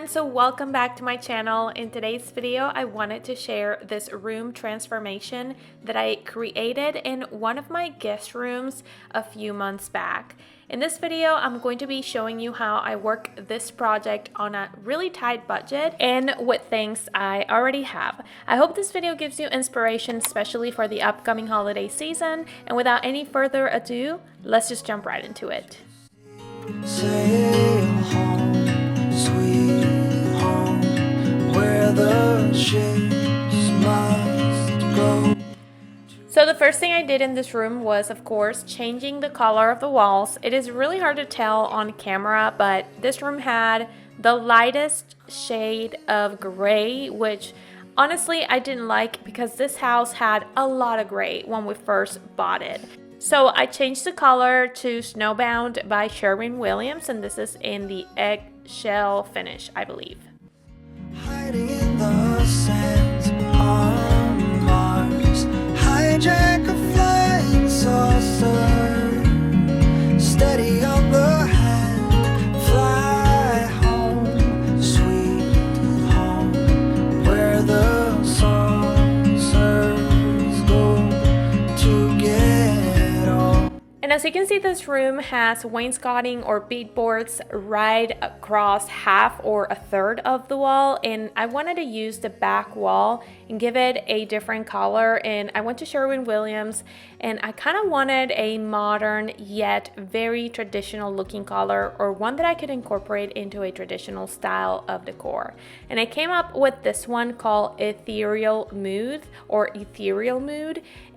so welcome back to my channel. In today's video, I wanted to share this room transformation that I created in one of my guest rooms a few months back. In this video, I'm going to be showing you how I work this project on a really tight budget and with things I already have. I hope this video gives you inspiration, especially for the upcoming holiday season. And without any further ado, let's just jump right into it. Sail home, sweet home, where the ships must go. So the first thing I did in this room was, of course, changing the color of the walls. It is really hard to tell on camera, but this room had the lightest shade of gray, which honestly I didn't like because this house had a lot of gray when we first bought it. So I changed the color to Snowbound by Sherwin-Williams, and this is in the eggshell finish, I believe. Hiding in the sands on Mars, hijack a flying saucer, steady on the hand, fly home, sweet home, where the saucers go to get. And as you can see, this room has wainscoting or beadboards right across half or a third of the wall, and I wanted to use the back wall and give it a different color. And I went to Sherwin-Williams and I kind of wanted a modern yet very traditional looking color, or one that I could incorporate into a traditional style of decor. And I came up with this one called Ethereal Mood,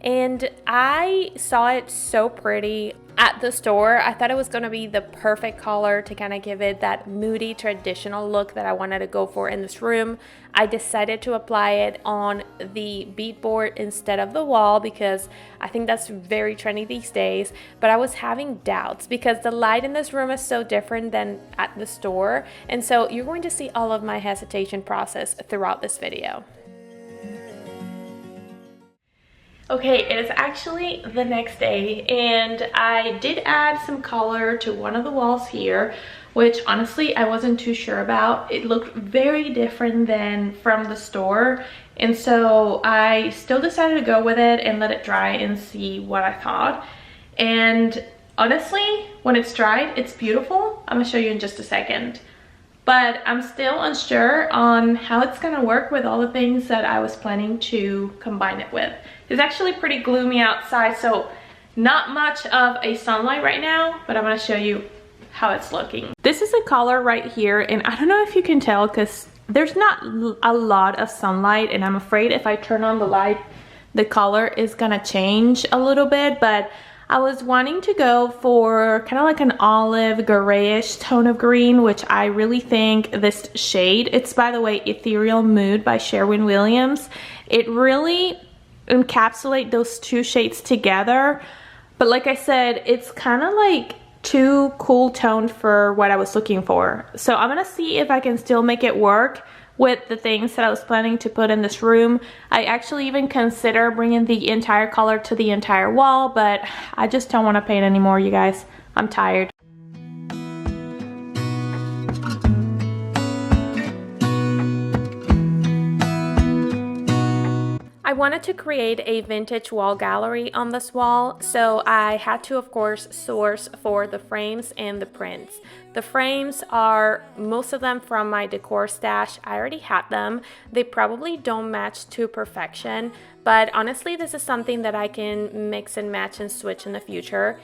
and I saw it so pretty at the store. I thought it was going to be the perfect color to kind of give it that moody traditional look that I wanted to go for in this room. I decided to apply it on the beadboard instead of the wall because I think that's very trendy these days, but I was having doubts because the light in this room is so different than at the store, and so you're going to see all of my hesitation process throughout this video. Okay, it is actually the next day, and I did add some color to one of the walls here, which honestly I wasn't too sure about. It looked very different than from the store, and so I still decided to go with it and let it dry and see what I thought. And honestly, when it's dried, it's beautiful. I'm gonna show you in just a second. But I'm still unsure on how it's gonna work with all the things that I was planning to combine it with. It's actually pretty gloomy outside, so not much of a sunlight right now, but I'm gonna show you how it's looking. This is the color right here, and I don't know if you can tell because there's not a lot of sunlight, and I'm afraid if I turn on the light, the color is gonna change a little bit, but I was wanting to go for kind of like an olive grayish tone of green, which I really think this shade, it's by the way Ethereal Mood by Sherwin-Williams, it really encapsulates those two shades together. But like I said, it's kind of like too cool toned for what I was looking for. So I'm gonna see if I can still make it work with the things that I was planning to put in this room. I actually even consider bringing the entire color to the entire wall, but I just don't want to paint anymore, you guys. I'm tired. I wanted to create a vintage wall gallery on this wall, so I had to, of course, source for the frames and the prints. The frames are, most of them from my decor stash. I already had them. They probably don't match to perfection, but honestly, this is something that I can mix and match and switch in the future.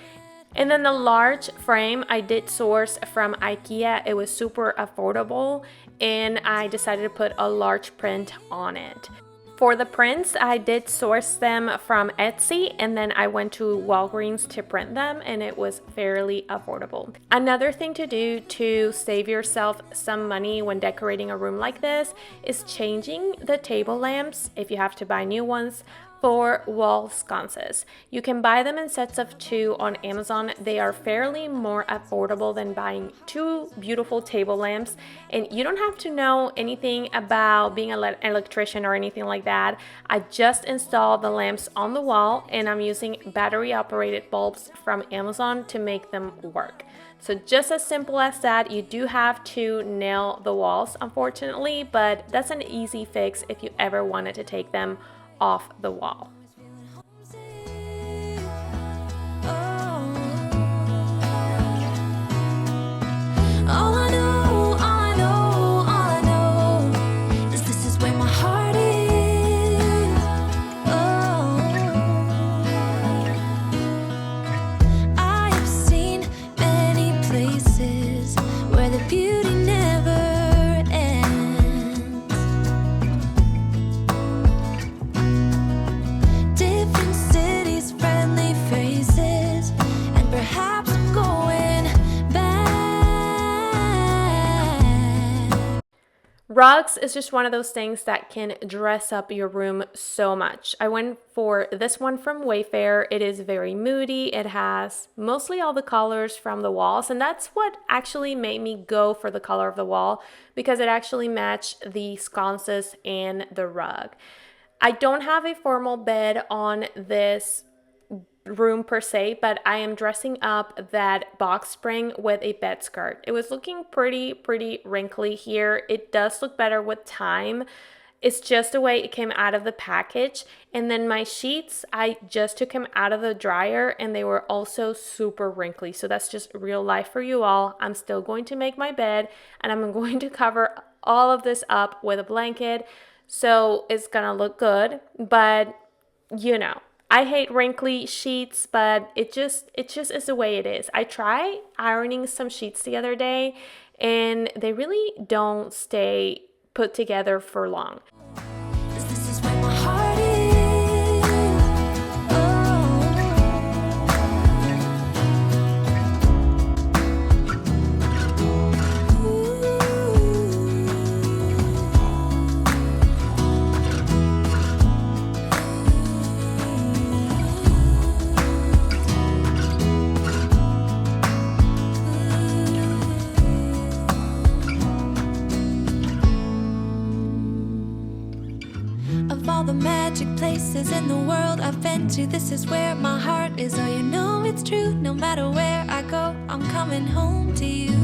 And then the large frame I did source from IKEA. It was super affordable, and I decided to put a large print on it. For the prints, I did source them from Etsy, and then I went to Walgreens to print them, and it was fairly affordable. Another thing to do to save yourself some money when decorating a room like this is changing the table lamps, if you have to buy new ones, for wall sconces. You can buy them in sets of 2 on Amazon. They are fairly more affordable than buying 2 beautiful table lamps, and you don't have to know anything about being an electrician or anything like that. I just installed the lamps on the wall, and I'm using battery operated bulbs from Amazon to make them work. So just as simple as that. You do have to nail the walls, unfortunately, but that's an easy fix if you ever wanted to take them off the wall. Rugs is just one of those things that can dress up your room so much. I went for this one from Wayfair. It is very moody. It has mostly all the colors from the walls, and that's what actually made me go for the color of the wall, because it actually matched the sconces and the rug. I don't have a formal bed on this room per se, but I am dressing up that box spring with a bed skirt. It was looking pretty wrinkly here. It does look better with time. It's just the way it came out of the package. And then my sheets, I just took them out of the dryer and they were also super wrinkly. So that's just real life for you all. I'm still going to make my bed and I'm going to cover all of this up with a blanket. So it's gonna look good, but you know, I hate wrinkly sheets, but it just is the way it is. I tried ironing some sheets the other day and they really don't stay put together for long. This is where my heart is. All the magic places in the world I've been to, this is where my heart is. Oh, you know it's true. No matter where I go, I'm coming home to you.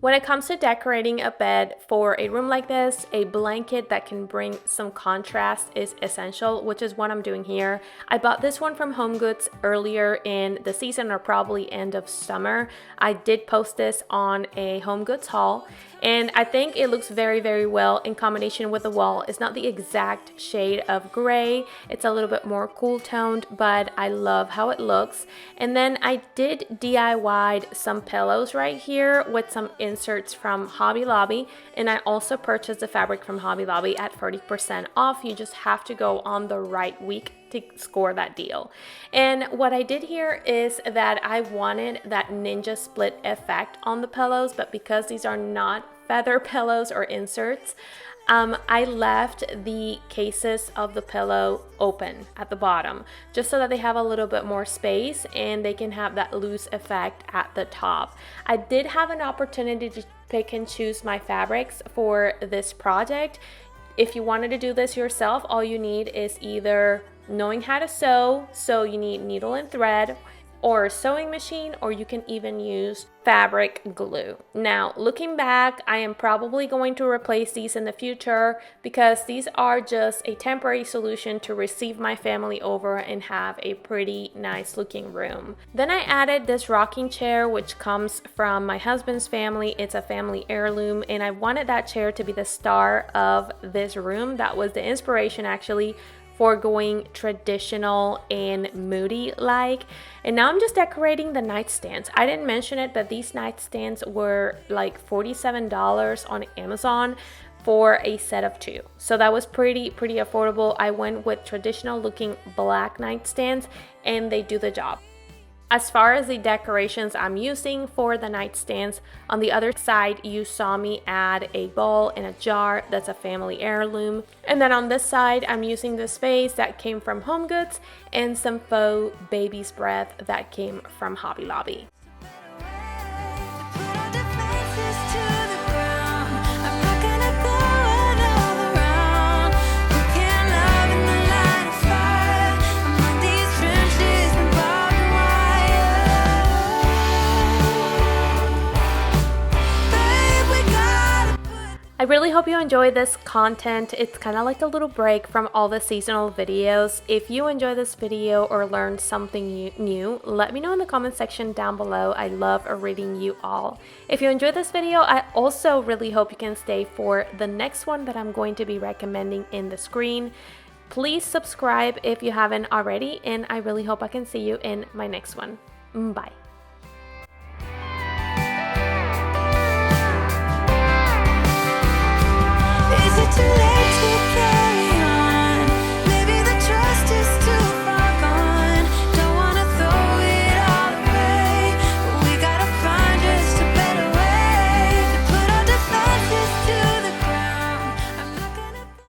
When it comes to decorating a bed for a room like this, a blanket that can bring some contrast is essential, which is what I'm doing here. I bought this one from HomeGoods earlier in the season, or probably end of summer. I did post this on a HomeGoods haul, and I think it looks very well in combination with the wall. It's not the exact shade of gray. It's a little bit more cool toned, but I love how it looks. And then I did DIY'd some pillows right here with some inserts from Hobby Lobby, and I also purchased the fabric from Hobby Lobby at 40% off. You just have to go on the right week to score that deal. And what I did here is that I wanted that ninja split effect on the pillows, but because these are not feather pillows or inserts, I left the cases of the pillow open at the bottom just so that they have a little bit more space and they can have that loose effect at the top. I did have an opportunity to pick and choose my fabrics for this project. If you wanted to do this yourself, all you need is either knowing how to sew, so you need needle and thread, or a sewing machine, or you can even use fabric glue. Now, looking back, I am probably going to replace these in the future because these are just a temporary solution to receive my family over and have a pretty nice looking room. Then I added this rocking chair, which comes from my husband's family. It's a family heirloom, and I wanted that chair to be the star of this room. That was the inspiration actually for going traditional and moody like. And now I'm just decorating the nightstands. I didn't mention it, but these nightstands were like $47 on Amazon for a set of 2. So that was pretty affordable. I went with traditional looking black nightstands and they do the job. As far as the decorations I'm using for the nightstands, on the other side you saw me add a bowl and a jar that's a family heirloom. And then on this side I'm using this vase that came from HomeGoods and some faux baby's breath that came from Hobby Lobby. really hope you enjoy this content. It's kind of like a little break from all the seasonal videos. If you enjoy this video or learned something new, let me know in the comment section down below. I love reading you all. If you enjoyed this video, I also really hope you can stay for the next one that I'm going to be recommending in the screen. Please subscribe if you haven't already, and I really hope I can see you in my next one. Bye. Is it too late?